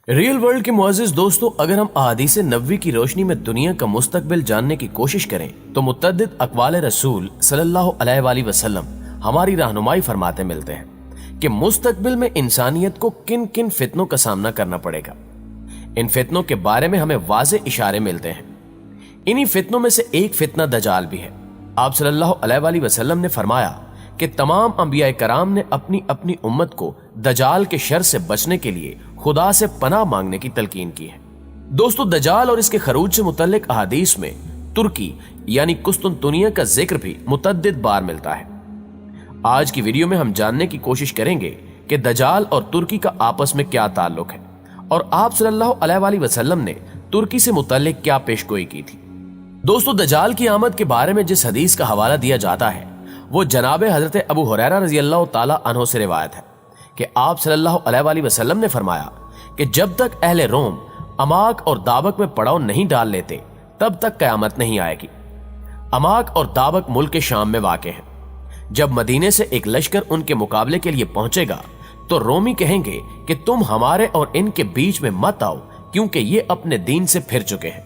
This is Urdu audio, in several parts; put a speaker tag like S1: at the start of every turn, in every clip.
S1: ریئل ورلڈ کے معزز دوستو، اگر ہم احادیث نبوی کی روشنی میں دنیا کا مستقبل جاننے کی کوشش کریں تو متعدد اقوال رسول صلی اللہ علیہ وآلہ وسلم ہماری رہنمائی فرماتے ملتے ہیں کہ مستقبل میں انسانیت کو کن کن فتنوں کا سامنا کرنا پڑے گا۔ ان فتنوں کے بارے میں ہمیں واضح اشارے ملتے ہیں۔ انہی فتنوں میں سے ایک فتنہ دجال بھی ہے۔ آپ صلی اللہ علیہ وآلہ وسلم نے فرمایا کہ تمام انبیاء کرام نے اپنی اپنی امت کو دجال کے شر سے بچنے کے لیے خدا سے پناہ مانگنے کی تلقین کی ہے۔ دوستو، دجال اور اس کے خروج سے متعلق احادیث میں ترکی یعنی قسطنطنیہ کا ذکر بھی متعدد بار ملتا ہے۔ آج کی ویڈیو میں ہم جاننے کی کوشش کریں گے کہ دجال اور ترکی کا آپس میں کیا تعلق ہے اور آپ صلی اللہ علیہ وآلہ وسلم نے ترکی سے متعلق کیا پیشگوئی کی تھی۔ دوستو، دجال کی آمد کے بارے میں جس حدیث کا حوالہ دیا جاتا ہے وہ جناب حضرت ابو ہریرہ رضی اللہ تعالی عنہ سے روایت ہے کہ آپ صلی اللہ علیہ وآلہ وسلم نے فرمایا کہ جب تک اہل روم اماک اور دابق میں پڑاؤ نہیں ڈال لیتے تب تک قیامت نہیں آئے گی۔ اماک اور دابق ملک شام میں واقع ہیں۔ جب مدینے سے ایک لشکر ان کے مقابلے کے لیے پہنچے گا تو رومی کہیں گے کہ تم ہمارے اور ان کے بیچ میں مت آؤ کیونکہ یہ اپنے دین سے پھر چکے ہیں۔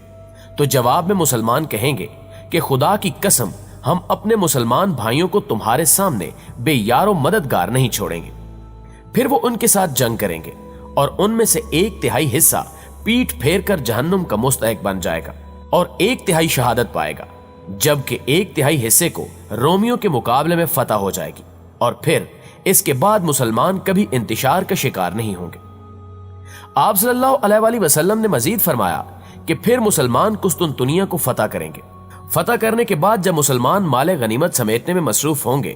S1: تو جواب میں مسلمان کہیں گے کہ خدا کی قسم، ہم اپنے مسلمان بھائیوں کو تمہارے سامنے بے یار و مددگار نہیں چھوڑیں گے۔ پھر وہ ان کے ساتھ جنگ کریں گے اور ان میں سے 1/3 حصہ پیٹ پھیر کر جہنم کا مستحق بن جائے گا اور 1/3 شہادت پائے گا، جبکہ 1/3 حصے کو رومیوں کے مقابلے میں فتح ہو جائے گی، اور پھر اس کے بعد مسلمان کبھی انتشار کا شکار نہیں ہوں گے۔ آپ صلی اللہ علیہ وآلہ وسلم نے مزید فرمایا کہ پھر مسلمان قسطنطنیہ کو فتح کریں گے۔ فتح کرنے کے بعد جب مسلمان مال غنیمت سمیٹنے میں مصروف ہوں گے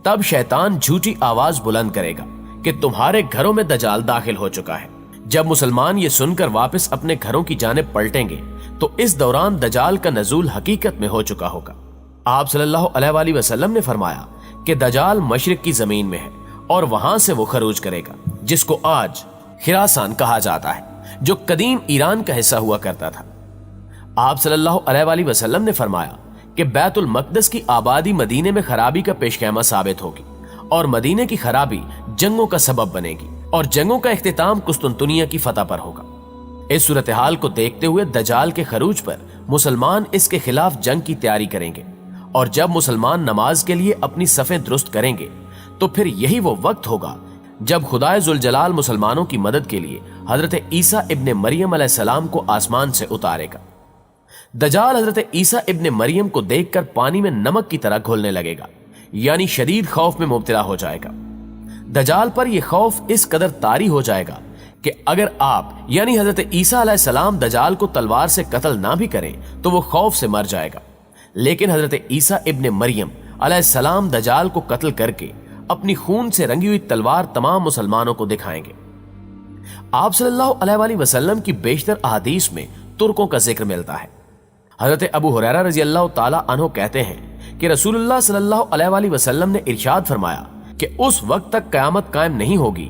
S1: تب شیطان جھوٹی آواز بلند کرے گا کہ تمہارے گھروں میں دجال داخل ہو چکا ہے۔ جب مسلمان یہ سن کر واپس اپنے گھروں کی جانب پلٹیں گے تو اس دوران دجال کا نزول حقیقت میں ہو چکا ہوگا۔ آپ صلی اللہ علیہ وآلہ وسلم نے فرمایا کہ دجال مشرق کی زمین میں ہے اور وہاں سے وہ خروج کرے گا، جس کو آج خراسان کہا جاتا ہے، جو قدیم ایران کا حصہ ہوا کرتا تھا۔ آپ صلی اللہ علیہ وآلہ وسلم نے فرمایا کہ بیت المقدس کی آبادی مدینے میں خرابی کا پیش خیمہ ثابت ہوگی اور مدینے کی خرابی جنگوں کا سبب بنے گی اور جنگوں کا اختتام قسطنطنیہ کی فتح پر ہوگا۔ اس صورتحال کو دیکھتے ہوئے دجال کے خروج پر مسلمان اس کے خلاف جنگ کی تیاری کریں گے، اور جب مسلمان نماز کے لیے اپنی صفیں درست کریں گے تو پھر یہی وہ وقت ہوگا جب خدائے ذوالجلال مسلمانوں کی مدد کے لیے حضرت عیسیٰ ابن مریم علیہ السلام کو آسمان سے اتارے گا۔ دجال حضرت عیسیٰ ابن مریم کو دیکھ کر پانی میں نمک کی طرح گھلنے لگے گا، یعنی شدید خوف میں مبتلا ہو جائے گا۔ دجال پر یہ خوف اس قدر طاری ہو جائے گا کہ اگر آپ یعنی حضرت عیسیٰ علیہ السلام دجال کو تلوار سے قتل نہ بھی کریں تو وہ خوف سے مر جائے گا، لیکن حضرت عیسیٰ ابن مریم علیہ السلام دجال کو قتل کر کے اپنی خون سے رنگی ہوئی تلوار تمام مسلمانوں کو دکھائیں گے۔ آپ صلی اللہ علیہ وآلہ وسلم کی بیشتر احادیث میں ترکوں کا ذکر ملتا ہے۔ حضرت ابو ہریرہ رضی اللہ تعالی عنہ کہتے ہیں کہ رسول اللہ صلی اللہ علیہ وآلہ وسلم نے ارشاد فرمایا کہ اس وقت تک قیامت قائم نہیں ہوگی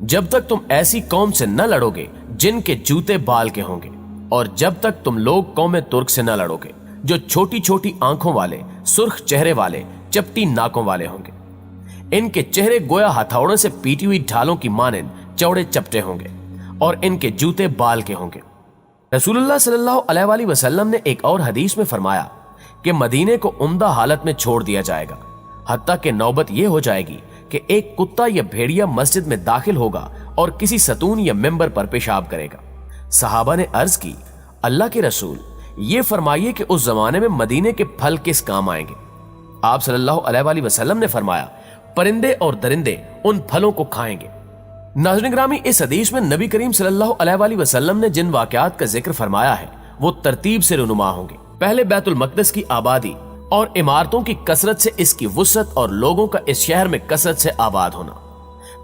S1: جب تک تم ایسی قوم سے نہ لڑو گے جن کے جوتے بال کے ہوں گے، اور جب تک تم لوگ قوم ترک سے نہ لڑو گے جو چھوٹی چھوٹی آنکھوں والے، سرخ چہرے والے، چپٹی ناکوں والے ہوں گے۔ ان کے چہرے گویا ہتھوڑے سے پیٹی ہوئی ڈھالوں کی مانند چوڑے چپٹے ہوں گے اور ان کے جوتے بال کے ہوں گے۔ رسول اللہ صلی اللہ علیہ وآلہ وسلم نے ایک اور حدیث میں فرمایا کہ مدینے کو عمدہ حالت میں چھوڑ دیا جائے گا، حتیٰ کہ نوبت یہ ہو جائے گی کہ ایک کتا یا بھیڑیا مسجد میں داخل ہوگا اور کسی ستون یا ممبر پر پیشاب کرے گا۔ صحابہ نے عرض کی، اللہ کے رسول، یہ فرمائیے کہ اس زمانے میں مدینے کے پھل کس کام آئیں گے؟ آپ صلی اللہ علیہ وآلہ وسلم نے فرمایا، پرندے اور درندے ان پھلوں کو کھائیں گے۔ ناظرین گرامی، اس حدیث میں نبی کریم صلی اللہ علیہ وآلہ وسلم نے جن واقعات کا ذکر فرمایا ہے وہ ترتیب سے رونما ہوں گے۔ پہلے بیت المقدس کی آبادی اور عمارتوں کی کثرت سے اس کی وسعت اور لوگوں کا اس شہر میں کثرت سے آباد ہونا،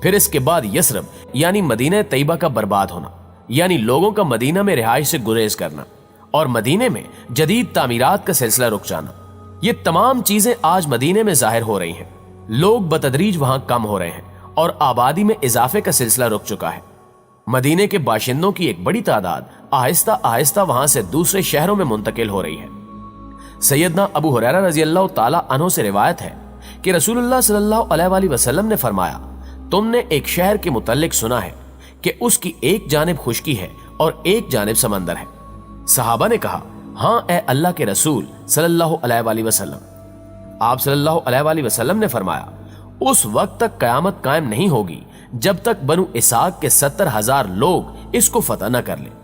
S1: پھر اس کے بعد یثرب یعنی مدینہ طیبہ کا برباد ہونا، یعنی لوگوں کا مدینہ میں رہائش سے گریز کرنا، اور مدینے میں جدید تعمیرات کا سلسلہ رک جانا۔ یہ تمام چیزیں آج مدینے میں ظاہر ہو رہی ہیں۔ لوگ بتدریج وہاں کم ہو رہے ہیں اور آبادی میں اضافے کا سلسلہ رک چکا ہے۔ مدینے کے باشندوں کی ایک بڑی تعداد آہستہ آہستہ وہاں سے دوسرے شہروں میں منتقل ہو رہی ہے۔ سیدنا ابو ہریرہ رضی اللہ تعالی عنہ سے روایت ہے کہ رسول اللہ صلی اللہ علیہ وآلہ وسلم نے فرمایا، تم نے ایک شہر کے متعلق سنا ہے کہ اس کی ایک جانب خشکی ہے اور ایک جانب سمندر ہے۔ صحابہ نے کہا ہاں اے اللہ کے رسول صلی اللہ علیہ وآلہ وسلم۔ آپ صلی اللہ علیہ وآلہ وسلم نے فرمایا اس وقت تک قیامت قائم نہیں ہوگی جب تک بنو اسحاق کے 70,000 لوگ اس کو فتح نہ کر لیں۔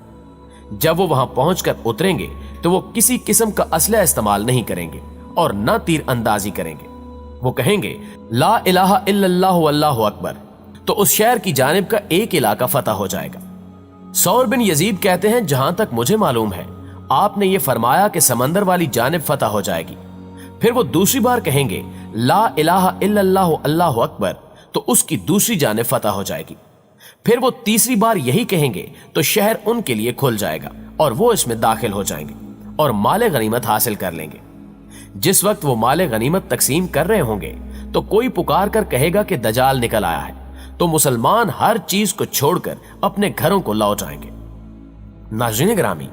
S1: جب وہ وہاں پہنچ کر اتریں گے تو وہ کسی قسم کا اسلحہ استعمال نہیں کریں گے اور نہ تیر اندازی کریں گے۔ وہ کہیں گے لا الہ الا اللہ واللہ اکبر، تو اس شہر کی جانب کا ایک علاقہ فتح ہو جائے گا۔ ثور بن یزید کہتے ہیں جہاں تک مجھے معلوم ہے آپ نے یہ فرمایا کہ سمندر والی جانب فتح ہو جائے گی، پھر وہ دوسری بار کہیں گے لا الہ الا اللہ اللہ اکبر، تو اس کی دوسری جانب فتح ہو جائے گی، پھر وہ تیسری بار یہی کہیں گے تو شہر ان کے لیے کھل جائے گا اور وہ اس میں داخل ہو جائیں گے اور مال غنیمت حاصل کر لیں گے۔ جس وقت وہ مال غنیمت تقسیم کر رہے ہوں گے تو کوئی پکار کر کہے گا کہ دجال نکل آیا ہے، تو مسلمان ہر چیز کو چھوڑ کر اپنے گھروں کو لوٹ جائیں گے۔ ناظرین گرامی،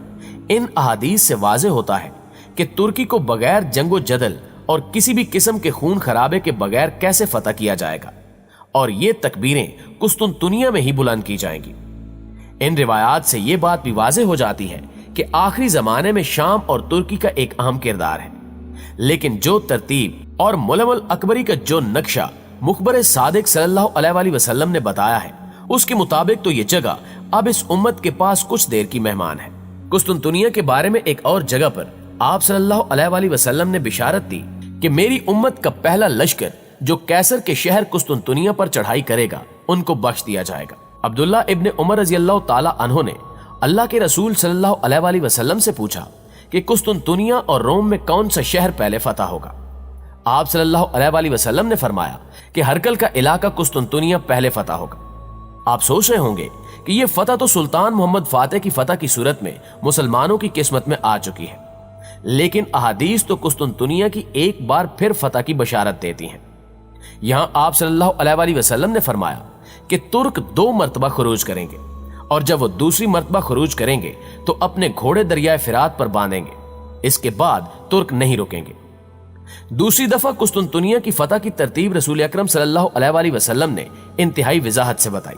S1: ان احادیث سے واضح ہوتا ہے کہ ترکی کو بغیر جنگ و جدل اور کسی بھی قسم کے خون خرابے کے بغیر کیسے فتح کیا جائے گا، اور یہ تکبیریں قسطنطنیہ میں ہی بلند کی جائیں گی۔ ان روایات سے یہ بات بھی واضح ہو جاتی ہے کہ آخری زمانے میں شام اور ترکی کا ایک اہم کردار ہے، لیکن جو ترتیب اور ملم الاکبری کا جو نقشہ مخبر صادق صلی اللہ علیہ وآلہ وسلم نے بتایا ہے اس کے مطابق تو یہ جگہ اب اس امت کے پاس کچھ دیر کی مہمان ہے۔ قسطنطنیہ کے بارے میں ایک اور جگہ پر آپ صلی اللہ علیہ وآلہ وسلم نے بشارت دی کہ میری امت کا پہلا لشکر جو کیسر کے شہر قسطنطنیہ پر چڑھائی کرے گا ان کو بخش دیا جائے گا۔ عبداللہ ابن عمر رضی اللہ تعالی عنہ نے اللہ کے رسول صلی اللہ علیہ وآلہ وسلم سے پوچھا کہ قسطنطنیہ اور روم میں کون سا شہر پہلے فتح ہوگا؟ آپ صلی اللہ علیہ وآلہ وسلم نے فرمایا کہ ہرکل کا علاقہ قسطنطنیہ پہلے فتح ہوگا۔ آپ سوچ رہے ہوں گے کہ یہ فتح تو سلطان محمد فاتح کی فتح کی صورت میں مسلمانوں کی قسمت میں آ چکی ہے، لیکن احادیث تو قسطنطنیہ کی ایک بار پھر فتح کی بشارت دیتی ہیں۔ یہاں آپ صلی اللہ علیہ وآلہ وسلم نے فرمایا کہ ترک 2 مرتبہ خروج کریں گے، اور جب وہ دوسری مرتبہ خروج کریں گے تو اپنے گھوڑے دریائے فرات پر باندھیں گے، اس کے بعد ترک نہیں رکیں گے۔ دوسری دفعہ قسطنطنیہ کی فتح کی ترتیب رسول اکرم صلی اللہ علیہ وآلہ وسلم نے انتہائی وضاحت سے بتائی۔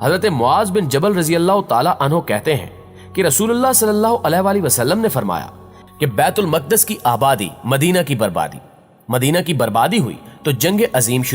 S1: حضرت معاذ بن جبل رضی اللہ تعالی عنہ کہتے ہیں کہ رسول اللہ صلی اللہ علیہ وآلہ وسلم نے فرمایا کہ بیت المقدس کی آبادی، مدینہ کی بربادی ہوئی تو جنگ عظیم شروع